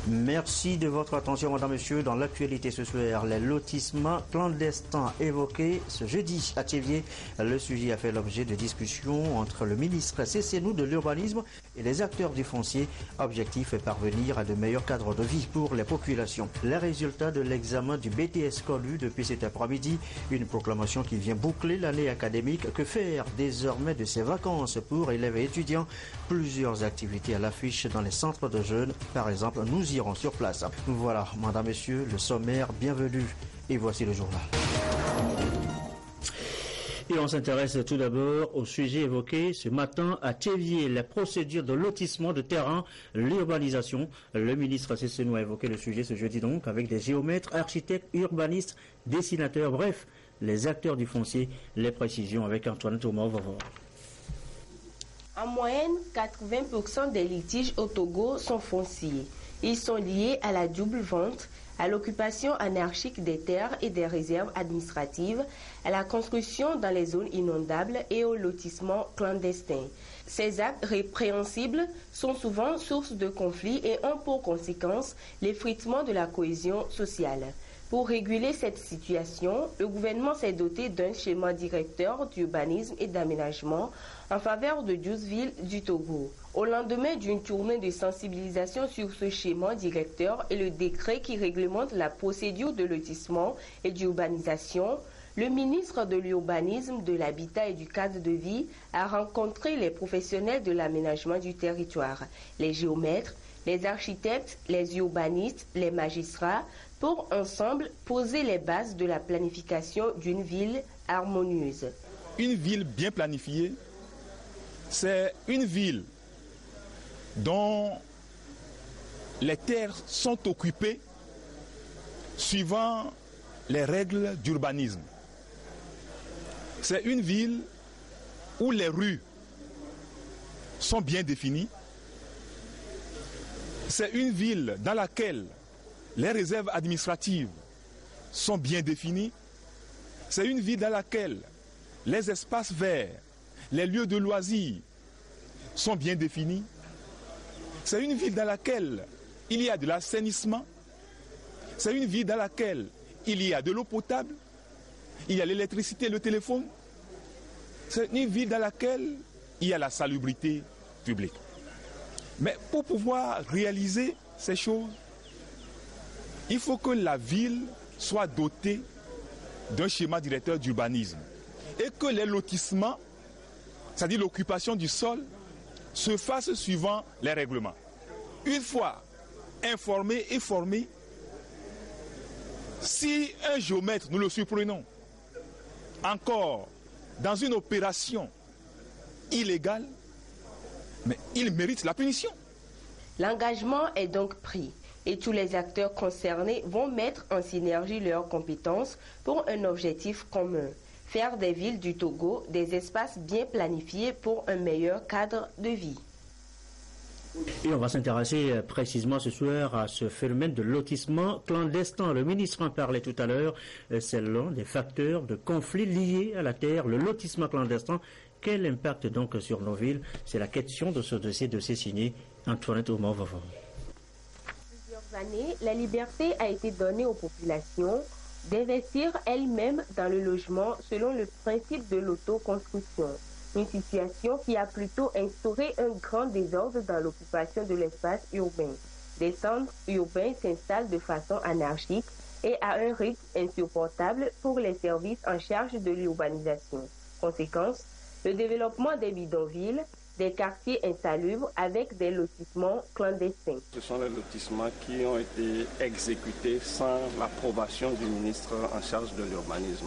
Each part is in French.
Merci de votre attention, madame, monsieur. Dans l'actualité ce soir, les lotissements clandestins évoqués ce jeudi à Théviers. Le sujet a fait l'objet de discussions entre le ministre CCNU de l'urbanisme et les acteurs du foncier. Objectif est parvenir à de meilleurs cadres de vie pour les populations. Les résultats de l'examen du BTS connus depuis cet après-midi. Une proclamation qui vient boucler l'année académique. Que faire désormais de ces vacances pour élèves et étudiants? Plusieurs activités à l'affiche dans les centres de jeunes. Par exemple, nous irons sur place. Voilà, madame, messieurs, le sommaire, bienvenue. Et voici le journal. Et on s'intéresse tout d'abord au sujet évoqué ce matin à Théviers, la procédure de lotissement de terrain, l'urbanisation. Le ministre CCNU a évoqué le sujet ce jeudi donc avec des géomètres, architectes, urbanistes, dessinateurs, bref, les acteurs du foncier. Les précisions avec Antoine Thomas. En moyenne, 80% des litiges au Togo sont fonciers. Ils sont liés à la double vente, à l'occupation anarchique des terres et des réserves administratives, à la construction dans les zones inondables et au lotissement clandestin. Ces actes répréhensibles sont souvent source de conflits et ont pour conséquence l'effritement de la cohésion sociale. Pour réguler cette situation, le gouvernement s'est doté d'un schéma directeur d'urbanisme et d'aménagement en faveur de 12 villes du Togo. Au lendemain d'une tournée de sensibilisation sur ce schéma directeur et le décret qui réglemente la procédure de lotissement et d'urbanisation, le ministre de l'Urbanisme, de l'Habitat et du Cadre de Vie a rencontré les professionnels de l'aménagement du territoire, les géomètres, les architectes, les urbanistes, les magistrats, pour ensemble poser les bases de la planification d'une ville harmonieuse. Une ville bien planifiée, c'est une ville dont les terres sont occupées suivant les règles d'urbanisme. C'est une ville où les rues sont bien définies. C'est une ville dans laquelle les réserves administratives sont bien définies. C'est une ville dans laquelle les espaces verts, les lieux de loisirs sont bien définis. C'est une ville dans laquelle il y a de l'assainissement. C'est une ville dans laquelle il y a de l'eau potable, il y a l'électricité, le téléphone. C'est une ville dans laquelle il y a la salubrité publique. Mais pour pouvoir réaliser ces choses, il faut que la ville soit dotée d'un schéma directeur d'urbanisme et que les lotissements, c'est-à-dire l'occupation du sol, se fassent suivant les règlements. Une fois informés et formés, si un géomètre, nous le surprenons, encore dans une opération illégale, mais il mérite la punition. L'engagement est donc pris et tous les acteurs concernés vont mettre en synergie leurs compétences pour un objectif commun. Faire des villes du Togo des espaces bien planifiés pour un meilleur cadre de vie. Et on va s'intéresser précisément ce soir à ce phénomène de lotissement clandestin. Le ministre en parlait tout à l'heure. C'est l'un des facteurs de conflit liés à la terre, le lotissement clandestin. Quel impact donc sur nos villes? C'est la question de ce dossier de signé Antoine Thomas. Plusieurs années, la liberté a été donnée aux populations d'investir elles-mêmes dans le logement selon le principe de l'autoconstruction. Une situation qui a plutôt instauré un grand désordre dans l'occupation de l'espace urbain. Des centres urbains s'installent de façon anarchique et à un rythme insupportable pour les services en charge de l'urbanisation. Conséquence, le développement des bidonvilles, des quartiers insalubres avec des lotissements clandestins. Ce sont les lotissements qui ont été exécutés sans l'approbation du ministre en charge de l'urbanisme.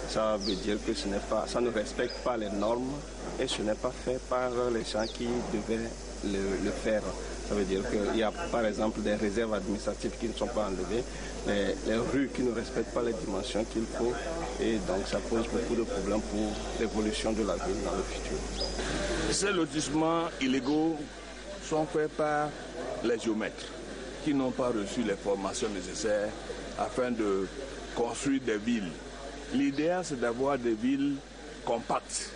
Ça veut dire que ça ne respecte pas les normes et ce n'est pas fait par les gens qui devaient le faire. Ça veut dire qu'il y a par exemple des réserves administratives qui ne sont pas enlevées, les rues qui ne respectent pas les dimensions qu'il faut et donc ça pose beaucoup de problèmes pour l'évolution de la ville dans le futur. Ces lotissements illégaux sont faits par les géomètres qui n'ont pas reçu les formations nécessaires afin de construire des villes. L'idéal, c'est d'avoir des villes compactes.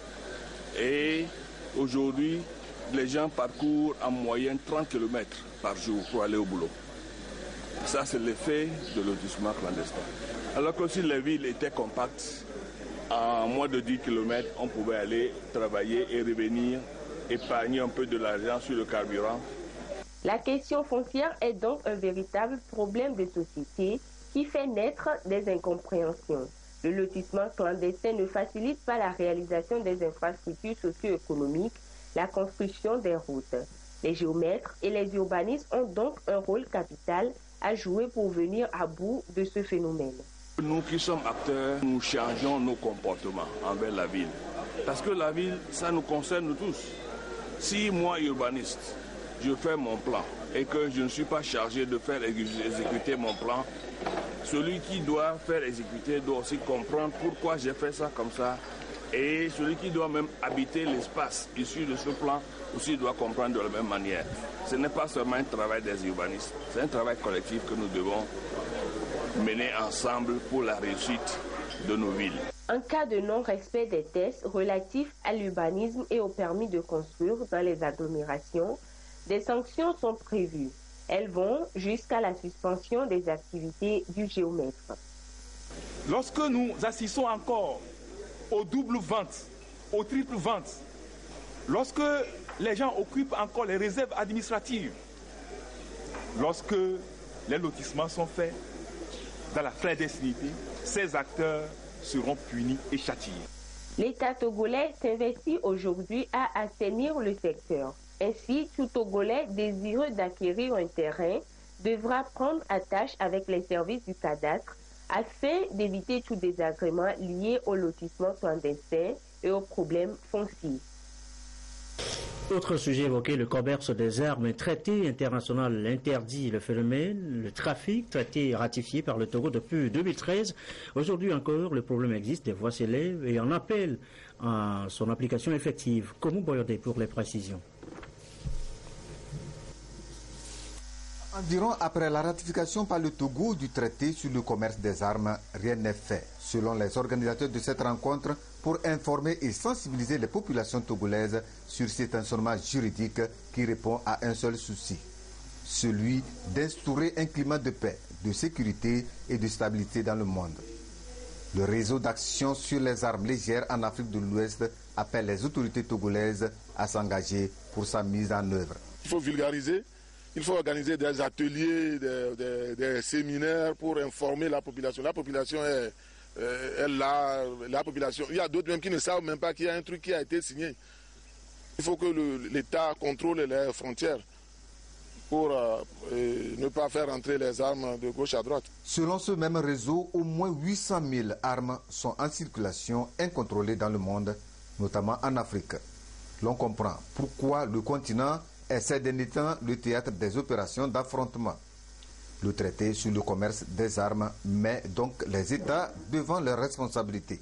Et aujourd'hui, les gens parcourent en moyenne 30 km par jour pour aller au boulot. Ça, c'est l'effet de lotissement clandestin. Alors que si les villes étaient compactes, en moins de 10 km, on pouvait aller travailler et revenir, épargner un peu de l'argent sur le carburant. La question foncière est donc un véritable problème de société qui fait naître des incompréhensions. Le lotissement clandestin ne facilite pas la réalisation des infrastructures socio-économiques, la construction des routes. Les géomètres et les urbanistes ont donc un rôle capital à jouer pour venir à bout de ce phénomène. Nous qui sommes acteurs, nous changeons nos comportements envers la ville. Parce que la ville, ça nous concerne tous. Si moi, urbaniste, je fais mon plan et que je ne suis pas chargé de faire exécuter mon plan, celui qui doit faire exécuter doit aussi comprendre pourquoi j'ai fait ça comme ça. Et celui qui doit même habiter l'espace issu de ce plan aussi doit comprendre de la même manière. Ce n'est pas seulement un travail des urbanistes, c'est un travail collectif que nous devons mener ensemble pour la réussite de nos villes. En cas de non-respect des tests relatifs à l'urbanisme et au permis de construire dans les agglomérations, des sanctions sont prévues. Elles vont jusqu'à la suspension des activités du géomètre. Lorsque nous assistons encore aux doubles ventes, aux triples ventes, lorsque les gens occupent encore les réserves administratives, lorsque les lotissements sont faits dans la clandestinité, ces acteurs seront punis et châtiés. L'État togolais s'investit aujourd'hui à assainir le secteur. Ainsi, tout Togolais désireux d'acquérir un terrain devra prendre attache avec les services du cadastre afin d'éviter tout désagrément lié au lotissement clandestin et aux problèmes fonciers. Autre sujet évoqué, le commerce des armes. Un traité international interdit le phénomène, le trafic, traité ratifié par le Togo depuis 2013. Aujourd'hui encore, le problème existe, des voix s'élèvent et on appelle à son application effective. Comment Boyodé pour les précisions? Environ après la ratification par le Togo du traité sur le commerce des armes, rien n'est fait, selon les organisateurs de cette rencontre, pour informer et sensibiliser les populations togolaises sur cet instrument juridique qui répond à un seul souci, celui d'instaurer un climat de paix, de sécurité et de stabilité dans le monde. Le réseau d'action sur les armes légères en Afrique de l'Ouest appelle les autorités togolaises à s'engager pour sa mise en œuvre. Il faut vulgariser. Il faut organiser des ateliers, des séminaires pour informer la population. La population est là, la population. Il y a d'autres même qui ne savent même pas qu'il y a un truc qui a été signé. Il faut que l'État contrôle les frontières pour ne pas faire entrer les armes de gauche à droite. Selon ce même réseau, au moins 800 000 armes sont en circulation incontrôlées dans le monde, notamment en Afrique. L'on comprend pourquoi le continent est ces derniers temps le théâtre des opérations d'affrontement. Le traité sur le commerce des armes met donc les États devant leurs responsabilités.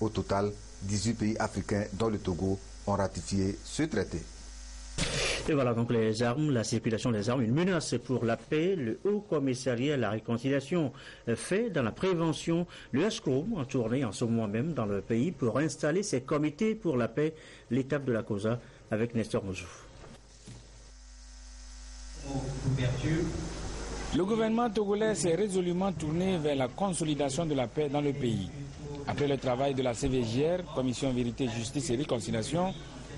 Au total, 18 pays africains, dont le Togo, ont ratifié ce traité. Et voilà donc les armes, la circulation des armes, une menace pour la paix. Le Haut Commissariat à la réconciliation fait dans la prévention. Le HCROM en tournée en ce moment même dans le pays pour installer ses comités pour la paix, l'étape de la COSA avec Nestor Mozouf. Le gouvernement togolais s'est résolument tourné vers la consolidation de la paix dans le pays. Après le travail de la CVJR, Commission Vérité, Justice et Réconciliation,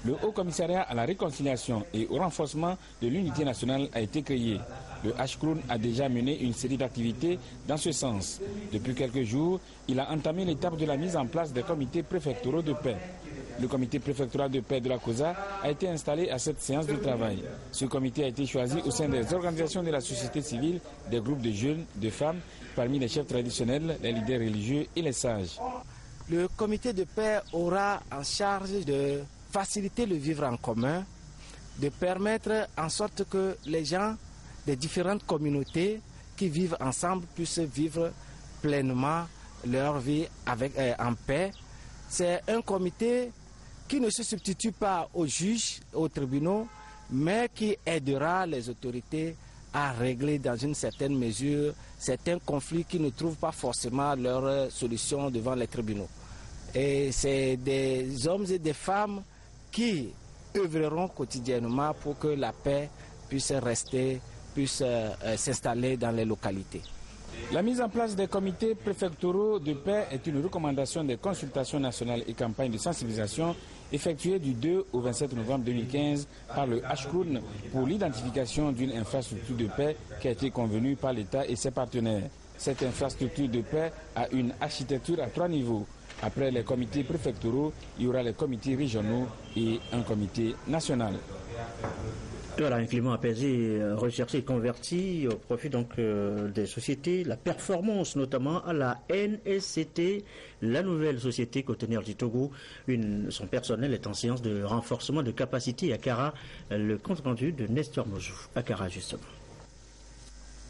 le Haut Commissariat à la réconciliation et au renforcement de l'unité nationale a été créé. Le HCRON a déjà mené une série d'activités dans ce sens. Depuis quelques jours, il a entamé l'étape de la mise en place des comités préfectoraux de paix. Le comité préfectoral de paix de la COSA a été installé à cette séance de travail. Ce comité a été choisi au sein des organisations de la société civile, des groupes de jeunes, de femmes, parmi les chefs traditionnels, les leaders religieux et les sages. Le comité de paix aura en charge de faciliter le vivre en commun, de permettre en sorte que les gens des différentes communautés qui vivent ensemble puissent vivre pleinement leur vie en paix. C'est un comité qui ne se substitue pas aux juges, aux tribunaux, mais qui aidera les autorités à régler dans une certaine mesure certains conflits qui ne trouvent pas forcément leur solution devant les tribunaux. Et c'est des hommes et des femmes qui œuvreront quotidiennement pour que la paix puisse rester puissent s'installer dans les localités. La mise en place des comités préfectoraux de paix est une recommandation des consultations nationales et campagnes de sensibilisation effectuées du 2 au 27 novembre 2015 par le HCRUN pour l'identification d'une infrastructure de paix qui a été convenue par l'État et ses partenaires. Cette infrastructure de paix a une architecture à 3 niveaux. Après les comités préfectoraux, il y aura les comités régionaux et un comité national. Voilà, un climat apaisé, recherché et converti au profit donc des sociétés, la performance notamment à la NSCT, la nouvelle société côtonnière du Togo. Son personnel est en séance de renforcement de capacité à Accra. Le compte rendu de Nestor Mojou, Accra justement.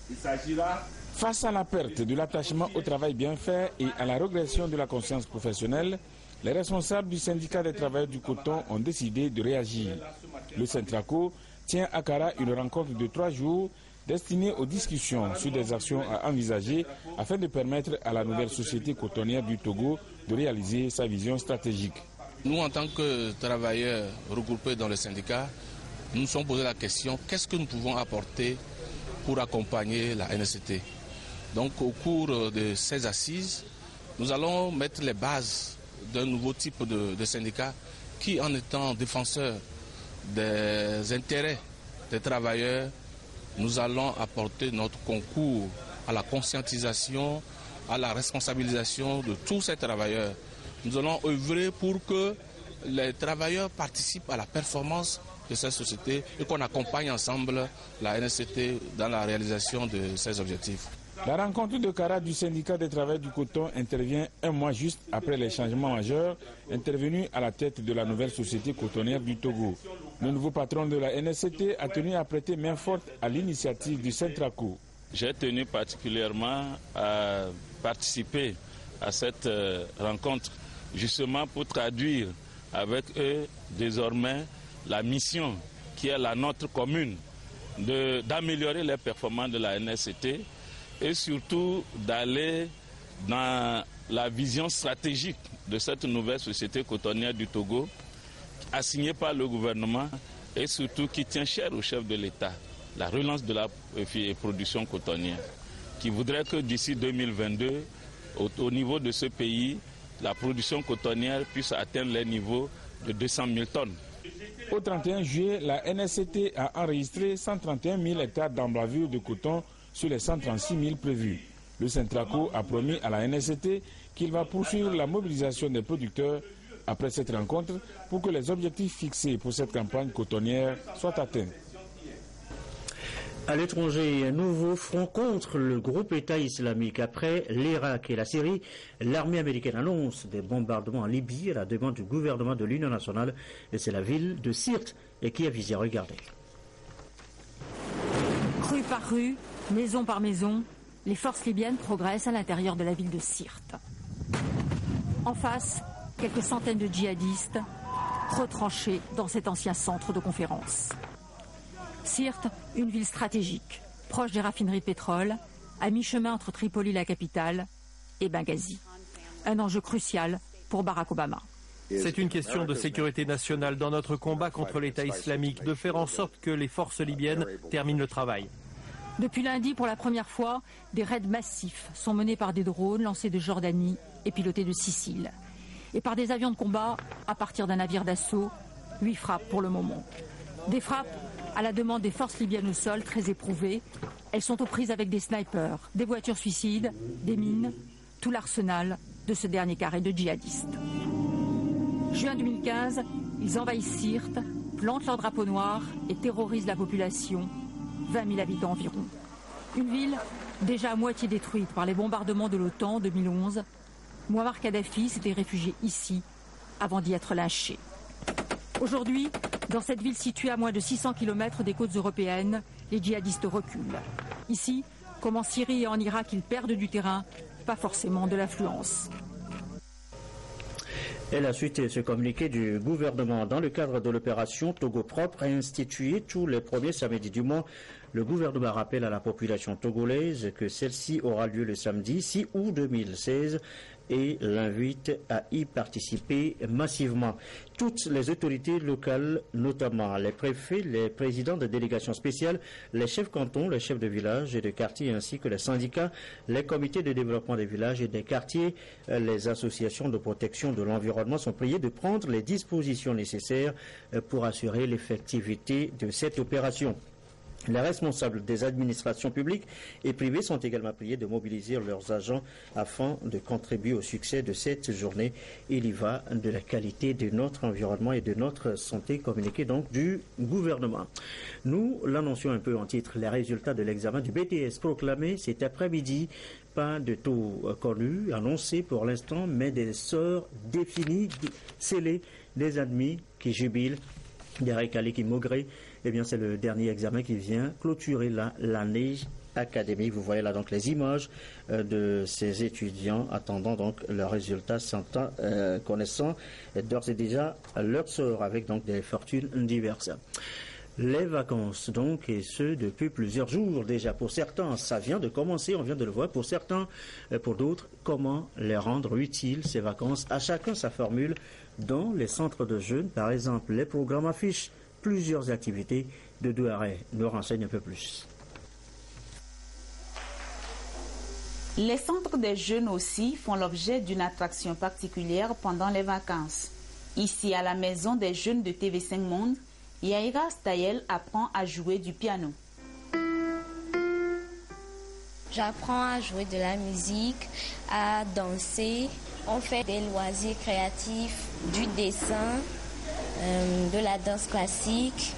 Il s'agira, face à la perte de l'attachement au travail bien fait et à la régression de la conscience professionnelle, les responsables du syndicat des travailleurs du coton ont décidé de réagir. Le Centraco tient à Accra une rencontre de 3 jours destinée aux discussions sur des actions à envisager afin de permettre à la nouvelle société cotonnière du Togo de réaliser sa vision stratégique. Nous, en tant que travailleurs regroupés dans le syndicat, nous nous sommes posé la question, qu'est-ce que nous pouvons apporter pour accompagner la NSCT? Donc au cours de ces assises, nous allons mettre les bases d'un nouveau type de syndicat qui, en étant défenseur des intérêts des travailleurs, nous allons apporter notre concours à la conscientisation, à la responsabilisation de tous ces travailleurs. Nous allons œuvrer pour que les travailleurs participent à la performance de cette société et qu'on accompagne ensemble la NSCT dans la réalisation de ses objectifs. La rencontre de Accra du syndicat des travailleurs du coton intervient un mois juste après les changements majeurs intervenus à la tête de la nouvelle société cotonnière du Togo. Le nouveau patron de la NSCT a tenu à prêter main forte à l'initiative du Centraco. J'ai tenu particulièrement à participer à cette rencontre justement pour traduire avec eux désormais la mission qui est la nôtre commune d'améliorer les performances de la NSCT et surtout d'aller dans la vision stratégique de cette nouvelle société cotonnière du Togo, assignée par le gouvernement et surtout qui tient cher au chef de l'État, la relance de la production cotonnière, qui voudrait que d'ici 2022, au niveau de ce pays, la production cotonnière puisse atteindre les niveaux de 200 000 tonnes. Au 31 juillet, la NSCT a enregistré 131 000 hectares d'emblavure de coton sur les 136 000 prévus. Le Centraco a promis à la NSCT qu'il va poursuivre la mobilisation des producteurs après cette rencontre pour que les objectifs fixés pour cette campagne cotonnière soient atteints. À l'étranger, un nouveau front contre le groupe État islamique. Après l'Irak et la Syrie, l'armée américaine annonce des bombardements en Libye à la demande du gouvernement de l'Union nationale. Et c'est la ville de Sirte qui est visée. Regardez. Rue par rue, maison par maison, les forces libyennes progressent à l'intérieur de la ville de Sirte. En face, quelques centaines de djihadistes retranchés dans cet ancien centre de conférence. Sirte, une ville stratégique, proche des raffineries de pétrole, à mi-chemin entre Tripoli, la capitale, et Benghazi. Un enjeu crucial pour Barack Obama. C'est une question de sécurité nationale dans notre combat contre l'État islamique, de faire en sorte que les forces libyennes terminent le travail. Depuis lundi, pour la première fois, des raids massifs sont menés par des drones lancés de Jordanie et pilotés de Sicile. Et par des avions de combat à partir d'un navire d'assaut, 8 frappes pour le moment. Des frappes à la demande des forces libyennes au sol, très éprouvées. Elles sont aux prises avec des snipers, des voitures suicides, des mines, tout l'arsenal de ce dernier carré de djihadistes. Juin 2015, ils envahissent Sirte, plantent leur drapeau noir et terrorisent la population, 20 000 habitants environ. Une ville déjà à moitié détruite par les bombardements de l'OTAN en 2011. Mouammar Kadhafi s'était réfugié ici avant d'y être lynché. Aujourd'hui, dans cette ville située à moins de 600 km des côtes européennes, les djihadistes reculent. Ici, comme en Syrie et en Irak, ils perdent du terrain, pas forcément de l'affluence. Et la suite est ce communiqué du gouvernement. Dans le cadre de l'opération Togo Propre, instituée tous les premiers samedis du mois, le gouvernement rappelle à la population togolaise que celle-ci aura lieu le samedi 6 août 2016 et l'invite à y participer massivement. Toutes les autorités locales, notamment les préfets, les présidents de délégations spéciales, les chefs cantons, les chefs de village et de quartier, ainsi que les syndicats, les comités de développement des villages et des quartiers, les associations de protection de l'environnement sont priés de prendre les dispositions nécessaires pour assurer l'effectivité de cette opération. Les responsables des administrations publiques et privées sont également priés de mobiliser leurs agents afin de contribuer au succès de cette journée. Il y va de la qualité de notre environnement et de notre santé, communiqué donc du gouvernement. Nous l'annoncions un peu en titre, les résultats de l'examen du BTS proclamés cet après-midi. Pas de taux connu, annoncé pour l'instant, mais des sorts définis, scellés, des admis qui jubilent. Derek Aleki Mogré, eh bien c'est le dernier examen qui vient clôturer l'année académique. Vous voyez là donc les images de ces étudiants attendant donc leurs résultats, connaissant d'ores et déjà leur sort avec donc des fortunes diverses. Les vacances donc, et ce depuis plusieurs jours déjà. Pour certains, ça vient de commencer, on vient de le voir. Pour certains, pour d'autres, comment les rendre utiles ces vacances? À chacun sa formule. Dans les centres de jeunes, par exemple, les programmes affichent plusieurs activités. De Douaré nous renseigne un peu plus. Les centres des jeunes aussi font l'objet d'une attraction particulière pendant les vacances. Ici, à la maison des jeunes de TV5 Monde, Yaira Stayel apprend à jouer du piano. J'apprends à jouer de la musique, à danser. On fait des loisirs créatifs, du dessin, de la danse classique.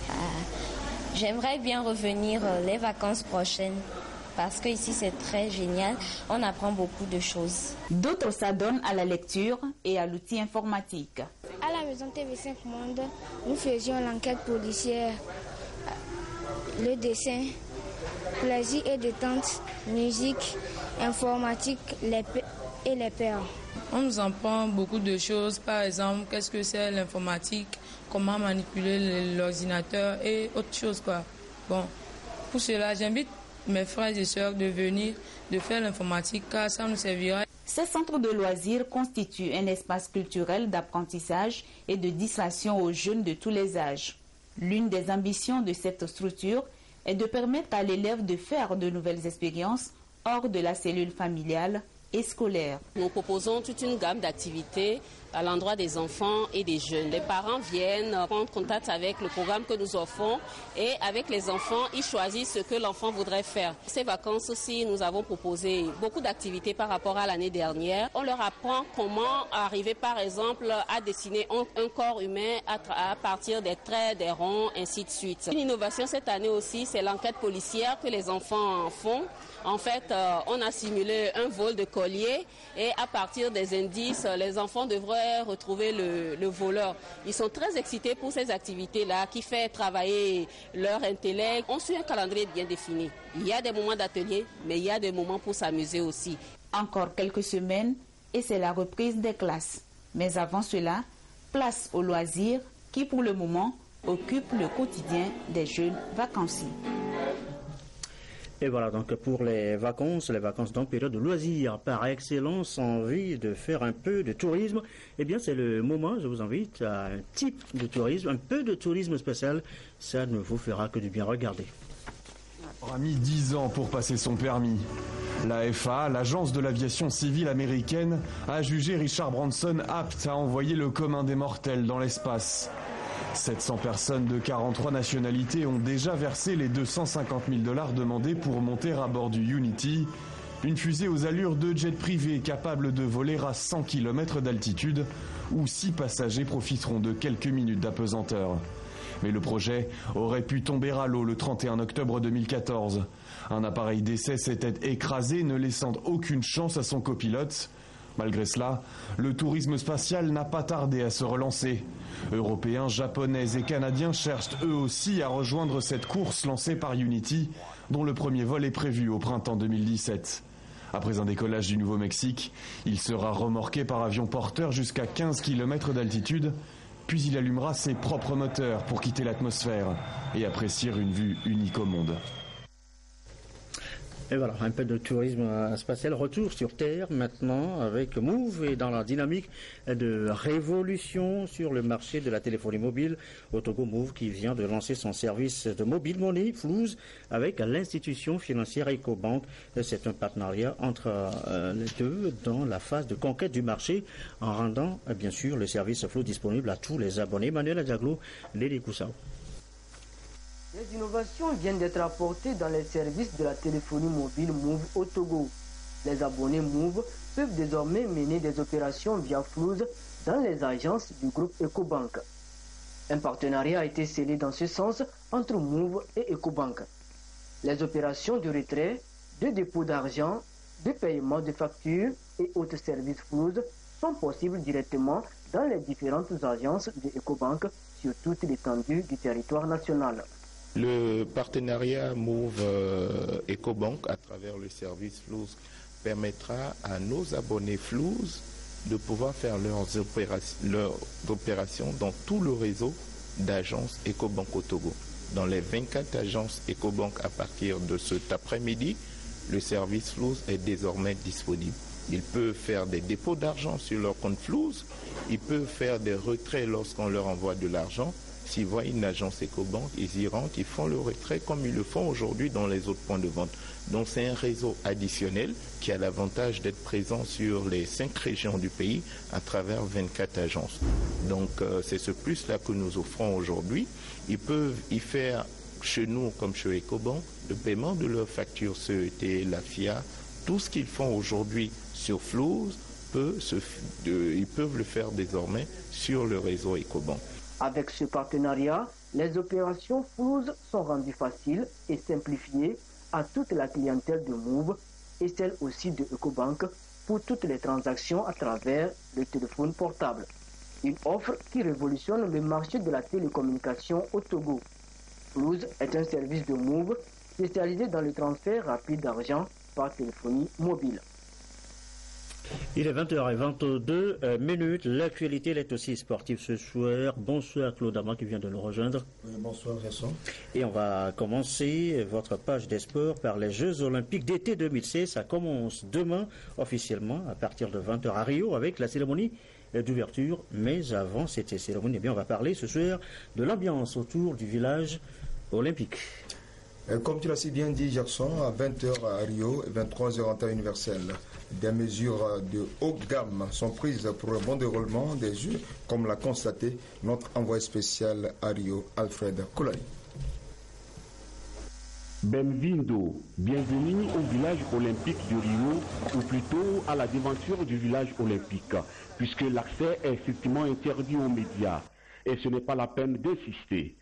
J'aimerais bien revenir les vacances prochaines parce que ici c'est très génial. On apprend beaucoup de choses. D'autres s'adonnent à la lecture et à l'outil informatique. À la maison TV5 Monde, nous faisions l'enquête policière, le dessin, plaisir et détente, musique, informatique et les pairs. On nous apprend beaucoup de choses, par exemple, qu'est-ce que c'est l'informatique, comment manipuler l'ordinateur et autres choses, quoi. Bon, pour cela, j'invite mes frères et sœurs de venir, de faire l'informatique, car ça nous servira. Ces centres de loisirs constituent un espace culturel d'apprentissage et de distraction aux jeunes de tous les âges. L'une des ambitions de cette structure est de permettre à l'élève de faire de nouvelles expériences hors de la cellule familiale et scolaire. Nous proposons toute une gamme d'activités à l'endroit des enfants et des jeunes. Les parents viennent prendre contact avec le programme que nous offrons et avec les enfants, ils choisissent ce que l'enfant voudrait faire. Ces vacances aussi, nous avons proposé beaucoup d'activités par rapport à l'année dernière. On leur apprend comment arriver par exemple à dessiner un corps humain à partir des traits, des ronds, ainsi de suite. Une innovation cette année aussi, c'est l'enquête policière que les enfants font. En fait, on a simulé un vol de collier et à partir des indices, les enfants devraient retrouver le voleur. Ils sont très excités pour ces activités-là qui fait travailler leur intellect. On suit un calendrier bien défini. Il y a des moments d'atelier, mais il y a des moments pour s'amuser aussi. Encore quelques semaines et c'est la reprise des classes. Mais avant cela, place aux loisirs qui pour le moment occupent le quotidien des jeunes vacanciers. Et voilà donc pour les vacances donc période de loisirs par excellence, envie de faire un peu de tourisme, eh bien c'est le moment, je vous invite à un type de tourisme, un peu de tourisme spécial, ça ne vous fera que du bien. Regarder. On a mis 10 ans pour passer son permis. La FAA, l'agence de l'aviation civile américaine, a jugé Richard Branson apte à envoyer le commun des mortels dans l'espace. 700 personnes de 43 nationalités ont déjà versé les $250 000 demandés pour monter à bord du Unity, une fusée aux allures de jet privé capable de voler à 100 km d'altitude, où 6 passagers profiteront de quelques minutes d'apesanteur. Mais le projet aurait pu tomber à l'eau le 31 octobre 2014. Un appareil d'essai s'était écrasé, ne laissant aucune chance à son copilote. Malgré cela, le tourisme spatial n'a pas tardé à se relancer. Européens, Japonais et Canadiens cherchent eux aussi à rejoindre cette course lancée par Unity, dont le premier vol est prévu au printemps 2017. Après un décollage du Nouveau-Mexique, il sera remorqué par avion porteur jusqu'à 15 km d'altitude, puis il allumera ses propres moteurs pour quitter l'atmosphère et apprécier une vue unique au monde. Et voilà, un peu de tourisme spatial. Retour sur Terre maintenant avec Move et dans la dynamique de révolution sur le marché de la téléphonie mobile au Togo. Move qui vient de lancer son service de mobile money Flouz avec l'institution financière Ecobank. C'est un partenariat entre les deux dans la phase de conquête du marché en rendant bien sûr le service Flouz disponible à tous les abonnés. Manuel Adjaglo, Léli Koussao. Les innovations viennent d'être apportées dans les services de la téléphonie mobile Move au Togo. Les abonnés Move peuvent désormais mener des opérations via Flouz dans les agences du groupe Ecobank. Un partenariat a été scellé dans ce sens entre Move et Ecobank. Les opérations de retrait, de dépôt d'argent, de paiement de factures et autres services Flouz sont possibles directement dans les différentes agences de Ecobank sur toute l'étendue du territoire national. Le partenariat Move Ecobank à travers le service Flouz permettra à nos abonnés Flouz de pouvoir faire leurs opérations dans tout le réseau d'agences Ecobank au Togo. Dans les 24 agences Ecobank à partir de cet après-midi, le service Flouz est désormais disponible. Ils peuvent faire des dépôts d'argent sur leur compte Flouz, ils peuvent faire des retraits lorsqu'on leur envoie de l'argent. S'ils voient une agence Ecobank, ils y rentrent, ils font le retrait comme ils le font aujourd'hui dans les autres points de vente. Donc c'est un réseau additionnel qui a l'avantage d'être présent sur les 5 régions du pays à travers 24 agences. Donc c'est ce plus-là que nous offrons aujourd'hui. Ils peuvent y faire chez nous comme chez Ecobank le paiement de leurs factures CET, la FIA, tout ce qu'ils font aujourd'hui sur Flouz, ils peuvent le faire désormais sur le réseau Ecobank. Avec ce partenariat, les opérations Flouz sont rendues faciles et simplifiées à toute la clientèle de Move et celle aussi de Ecobank pour toutes les transactions à travers le téléphone portable. Une offre qui révolutionne le marché de la télécommunication au Togo. Flouz est un service de Move spécialisé dans le transfert rapide d'argent par téléphonie mobile. Il est 20h22. L'actualité est aussi sportive ce soir. Bonsoir Claude Amand qui vient de nous rejoindre. Bonsoir Gerson. Et on va commencer votre page des sports par les Jeux Olympiques d'été 2016. Ça commence demain officiellement à partir de 20h à Rio avec la cérémonie d'ouverture. Mais avant cette cérémonie, on va parler ce soir de l'ambiance autour du village olympique. Comme tu l'as si bien dit, Jackson, à 20h à Rio et 23h en temps universel, des mesures de haute gamme sont prises pour le bon déroulement des Jeux, comme l'a constaté notre envoyé spécial à Rio, Alfred Kolani. Benvindo, bienvenue au village olympique de Rio, ou plutôt à la devanture du village olympique, puisque l'accès est strictement interdit aux médias, et ce n'est pas la peine d'insister.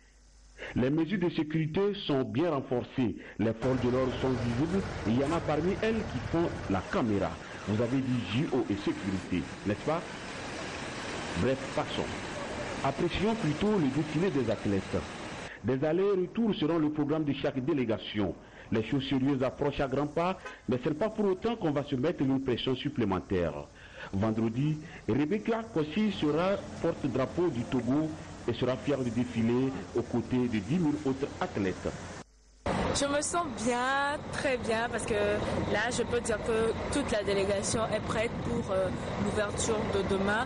Les mesures de sécurité sont bien renforcées, les forces de l'ordre sont visibles, et il y en a parmi elles qui font la caméra. Vous avez dit JO et sécurité, n'est-ce pas? Bref, passons. Apprécions plutôt le défilé des athlètes. Des allers-retours seront le programme de chaque délégation. Les choses sérieuses approchent à grands pas, mais ce n'est pas pour autant qu'on va se mettre une pression supplémentaire. Vendredi, Rebecca Kossi sera porte-drapeau du Togo et sera fière de défiler aux côtés de 10 000 autres athlètes. Je me sens bien, très bien, parce que là, je peux dire que toute la délégation est prête pour l'ouverture de demain.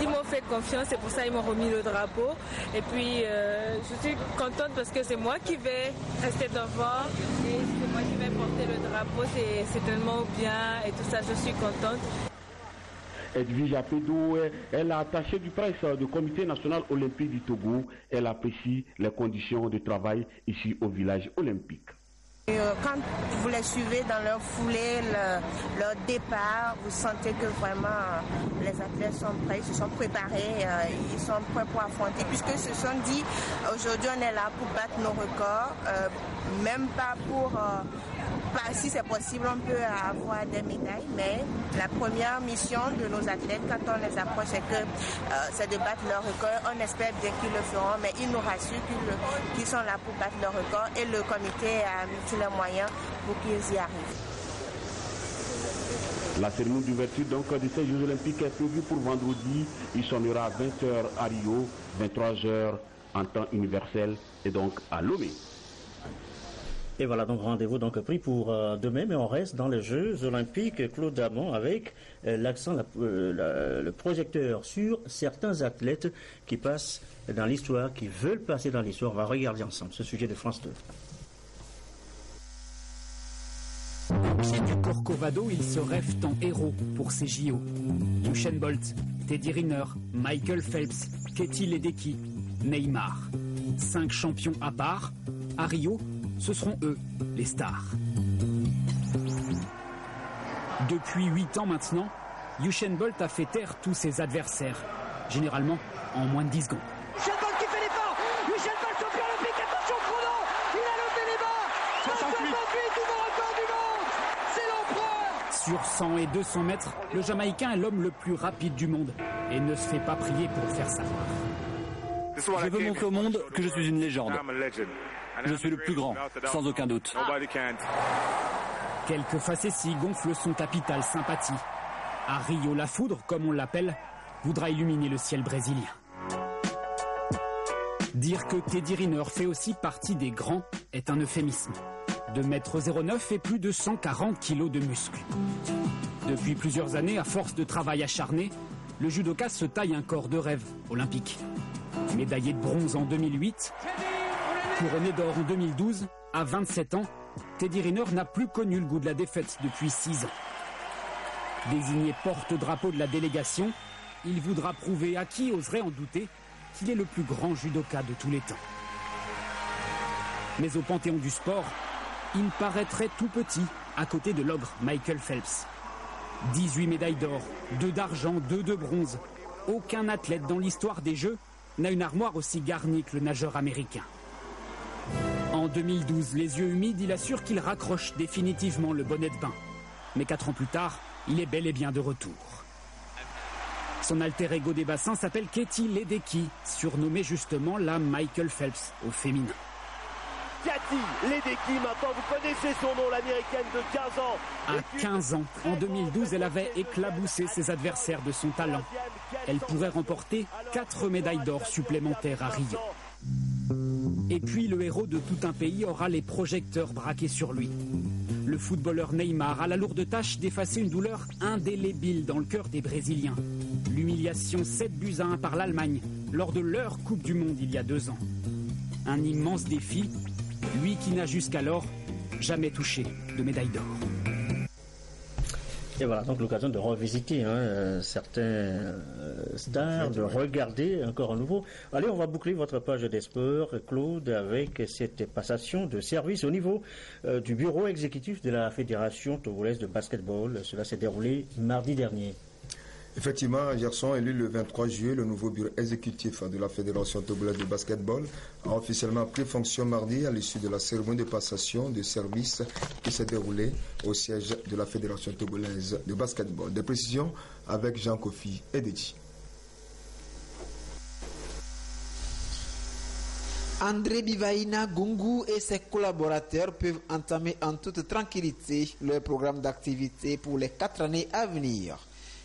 Ils m'ont fait confiance, c'est pour ça qu'ils m'ont remis le drapeau. Et puis, je suis contente parce que c'est moi qui vais rester devant et c'est moi qui vais porter le drapeau. C'est tellement bien et tout ça, je suis contente. Edwige Apédo est l'attachée du presse du Comité national olympique du Togo. Elle apprécie les conditions de travail ici au village olympique. Quand vous les suivez dans leur foulée, leur départ, vous sentez que vraiment les athlètes sont prêts, ils se sont préparés, ils sont prêts pour affronter. Puisque se sont dit, aujourd'hui on est là pour battre nos records, même pas pour... si c'est possible, on peut avoir des médailles, mais la première mission de nos athlètes, quand on les approche, c'est de battre leur record. On espère bien qu'ils le feront, mais ils nous rassurent qu'ils sont là pour battre leur record et le comité a mis tous les moyens pour qu'ils y arrivent. La cérémonie d'ouverture de ces Jeux Olympiques est prévue pour vendredi. Il sonnera à 20h à Rio, 23h en temps universel et donc à Lomé. Et voilà, donc rendez-vous donc pris pour demain, mais on reste dans les Jeux Olympiques, Claude Damon, avec l'accent, le projecteur sur certains athlètes qui passent dans l'histoire, qui veulent passer dans l'histoire. On va regarder ensemble ce sujet de France 2. Au pied du Corcovado, il se rêve en héros pour ces JO. Usain Bolt, Teddy Riner, Michael Phelps, Katie Ledecky, Neymar. 5 champions à part. À Rio, ce seront eux, les stars. Depuis 8 ans maintenant, Usain Bolt a fait taire tous ses adversaires, généralement en moins de 10 secondes. Usain Bolt qui fait l'effort. Usain Bolt champion olympique, attention chrono. Il a levé les bas. 68, nouveau record du monde. C'est l'empereur. Sur 100 et 200 mètres, le Jamaïcain est l'homme le plus rapide du monde et ne se fait pas prier pour faire savoir. Je veux montrer au monde que je suis une légende. Je suis le plus grand, sans aucun doute. Quelques facéties gonflent son capital sympathie. À Rio, la foudre, comme on l'appelle, voudra illuminer le ciel brésilien. Dire que Teddy Riner fait aussi partie des grands est un euphémisme. 2,09 m et plus de 140 kg de muscles. Depuis plusieurs années, à force de travail acharné, le judoka se taille un corps de rêve olympique. Médaillé de bronze en 2008, couronné d'or en 2012, à 27 ans, Teddy Riner n'a plus connu le goût de la défaite depuis 6 ans. Désigné porte-drapeau de la délégation, il voudra prouver à qui oserait en douter qu'il est le plus grand judoka de tous les temps. Mais au panthéon du sport, il paraîtrait tout petit à côté de l'ogre Michael Phelps. 18 médailles d'or, 2 d'argent, 2 de bronze. Aucun athlète dans l'histoire des Jeux n'a une armoire aussi garnie que le nageur américain. En 2012, les yeux humides, il assure qu'il raccroche définitivement le bonnet de bain. Mais 4 ans plus tard, il est bel et bien de retour. Son alter ego des bassins s'appelle Katie Ledecky, surnommée justement la Michael Phelps au féminin. Katie Ledecky, maintenant vous connaissez son nom, l'américaine de 15 ans. À 15 ans, en 2012, elle avait éclaboussé ses adversaires de son talent. Elle pourrait remporter 4 médailles d'or supplémentaires à Rio. Et puis le héros de tout un pays aura les projecteurs braqués sur lui. Le footballeur Neymar a la lourde tâche d'effacer une douleur indélébile dans le cœur des Brésiliens. L'humiliation 7-1 par l'Allemagne lors de leur Coupe du Monde il y a 2 ans. Un immense défi, lui qui n'a jusqu'alors jamais touché de médaille d'or. Et voilà, donc l'occasion de revisiter certains stars, de regarder encore à nouveau. Allez, on va boucler votre page des sports, Claude, avec cette passation de service au niveau du bureau exécutif de la Fédération togolaise de basketball. Cela s'est déroulé mardi dernier. Effectivement, Gerson, élu le 23 juillet, le nouveau bureau exécutif de la Fédération togolaise de basketball a officiellement pris fonction mardi à l'issue de la cérémonie de passation de service qui s'est déroulée au siège de la Fédération togolaise de basketball. Des précisions avec Jean-Kofi Edeti. André Bivaïna Gungu et ses collaborateurs peuvent entamer en toute tranquillité leur programme d'activité pour les 4 années à venir.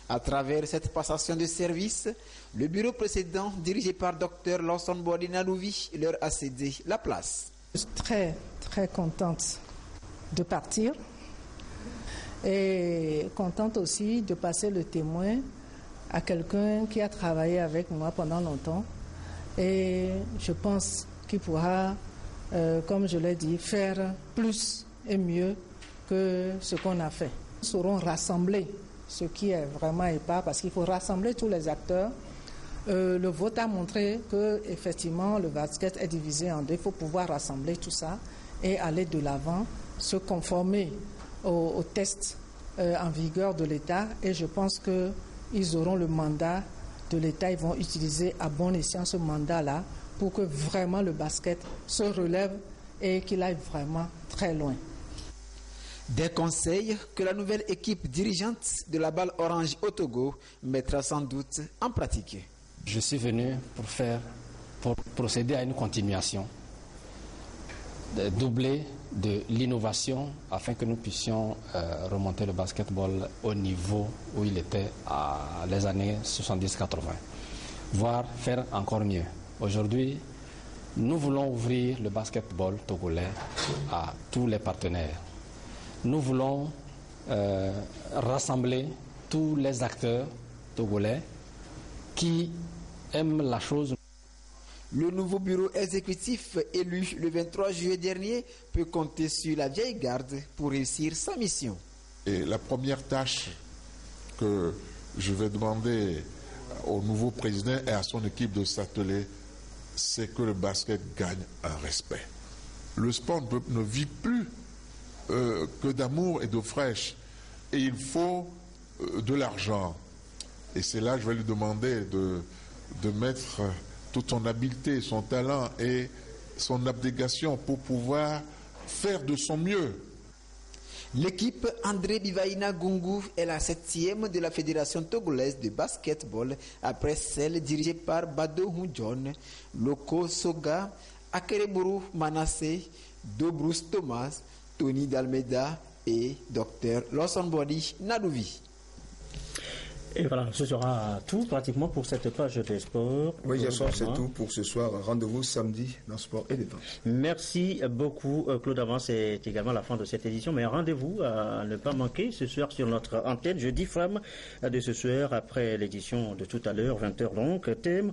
À travers cette passation de service, le bureau précédent, dirigé par Dr Lawson Bodinanouvi, leur a cédé la place. Je suis très, très contente de partir et contente aussi de passer le témoin à quelqu'un qui a travaillé avec moi pendant longtemps. Et je pense qu'il pourra, comme je l'ai dit, faire plus et mieux que ce qu'on a fait. Nous saurons rassembler ce qui est vraiment épars, parce qu'il faut rassembler tous les acteurs. Le vote a montré que effectivement le basket est divisé en 2. Il faut pouvoir rassembler tout ça et aller de l'avant, se conformer aux tests en vigueur de l'État. Et je pense qu'ils auront le mandat de l'État. Ils vont utiliser à bon escient ce mandat-là pour que vraiment le basket se relève et qu'il aille vraiment très loin. Des conseils que la nouvelle équipe dirigeante de la balle orange au Togo mettra sans doute en pratique. Je suis venu pour procéder à une continuation, de doubler de l'innovation afin que nous puissions remonter le basketball au niveau où il était à les années 70-80, voire faire encore mieux. Aujourd'hui, Nous voulons ouvrir le basketball togolais à tous les partenaires. Nous voulons rassembler tous les acteurs togolais qui aiment la chose. Le nouveau bureau exécutif élu le 23 juillet dernier peut compter sur la vieille garde pour réussir sa mission. Et la première tâche que je vais demander au nouveau président et à son équipe de s'atteler, c'est que le basket gagne un respect. Le sport ne vit plus que d'amour et d'eau fraîche. Et il faut de l'argent. Et c'est là que je vais lui demander de mettre toute son habileté, son talent et son abnégation pour pouvoir faire de son mieux. L'équipe André Bivaïna Gungu est la 7e de la Fédération togolaise de basketball après celle dirigée par Bado Hunjon, Loko Soga, Akereburu Manasseh, Dobrus Thomas, Tony Dalmeda et Dr Lawson Body Nadouvi. Et voilà, ce sera tout pratiquement pour cette page des sports. Oui, c'est tout pour ce soir. Rendez-vous samedi dans Sport et Détente. Merci beaucoup, Claude Avant. C'est également la fin de cette édition. Mais rendez-vous à ne pas manquer ce soir sur notre antenne, jeudi femme de ce soir, après l'édition de tout à l'heure, 20h donc. Thème,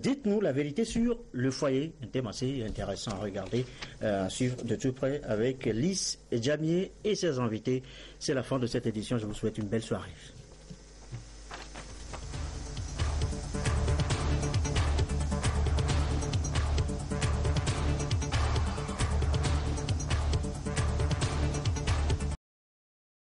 dites-nous la vérité sur le foyer. Un thème assez intéressant à regarder, à suivre de tout près avec Lys Djamier et ses invités. C'est la fin de cette édition. Je vous souhaite une belle soirée.